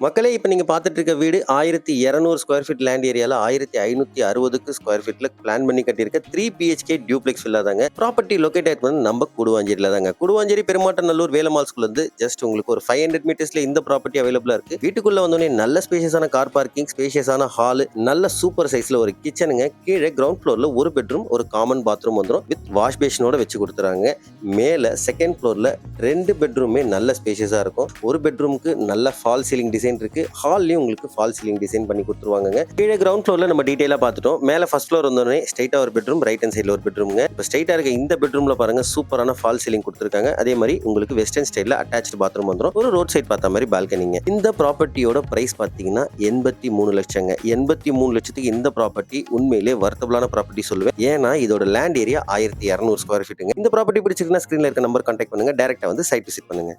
மக்களே இப்ப நீங்க பார்த்துட்டு இருக்க வீடு 1200 ஸ்கொயர் ஃபீட் லேண்ட் ஏரியால 1560 ஸ்கொயர் ஃபீட்ல பிளான் பண்ணி கட்டியிருக்க 3 பிஹெச்கே டியூப்ளெக்ஸ் வில்லா தாங்க. ப்ராப்பர்ட்டி லொகேட் ஆயிருக்கு நம்ம கூடுவாஞ்சேரியில தாங்க. கூடுவாஞ்சேரி பெருமாட்டநல்லூர் வேலம்மாள் ஸ்கூல்ல இருந்து ஜஸ்ட் உங்களுக்கு ஒரு 500 மீட்டர்ஸ்ல இந்த ப்ராப்பர்ட்டி அவைலபிளா இருக்கு. வீட்டுக்குள்ள வந்தோடனே நல்ல ஸ்பேஷியஸான கார் பார்க்கிங், ஸ்பேஷியஸான ஹால், நல்ல சூப்பர் சைஸ்ல ஒரு கிச்சனுங்க. கீழே கிரவுண்ட் ஃப்ளோர்ல ஒரு பெட்ரூம், ஒரு காமன் பாத்ரூம் வந்துடும் வித் வாஷ் பேஷனோட வச்சு கொடுத்துறாங்க. மேல செகண்ட் ஃப்ளோர்ல 2 பெட்ரூமே நல்ல ஸ்பேஷியஸா இருக்கும். ஒரு பெட்ரூமுக்கு நல்ல ஃபால் சீலிங் டிசைன் இருக்கு. ஹால்லயும் உங்களுக்கு ஃபால் சீலிங் டிசைன் பண்ணி கொடுத்துருவாங்க. கீழே கிரவுண்ட் ஃப்ளோர்ல நம்ம டீடைலா பார்த்துட்டோம். மேல ஃபர்ஸ்ட் ஃப்ளோர் வந்தோடனே ஸ்ட்ரைட்டா ஒரு பெட்ரூம், ரைட் ஹேண்ட் சைடுல ஒரு பெட்ரூம்ங்க. இப்போ ஸ்ட்ரைட்டா இருக்க இந்த பெட்ரூம்ல பாருங்க சூப்பரான ஃபால் சீலிங் கொடுத்துருக்காங்க. அதே மாதிரி உங்களுக்கு வெஸ்டர்ன் ஸ்டைல்ல அட்டாச்ட் பாத்ரூம் வந்துடும். ஒரு ரோட் சைட் பார்த்த மாதிரி பால்கனிங்க. இந்த ப்ராப்பர்ட்டியோட பிரைஸ் பார்த்தீங்கன்னா 83 லட்சங்க. 83 லட்சத்துக்கு இந்த ப்ராப்பர்ட்டி உண்மையிலே வர்த்தபிளான ப்ராப்பர்ட்டி சொல்லுவேன். ஏன்னா இதோட லேண்ட் ஏரியா 1200 ஸ்கொயர் ஃபீட்டுங்க. இந்த ப்ராப்பர்ட்டி பிடிச்சிருக்குன்னா ஸ்கிரீன்ல இருக்க நம்பர் கான்டாக்ட் பண்ணுங்க. டைரக்டா வந்து சைட் விசிட் பண்ணுங்க.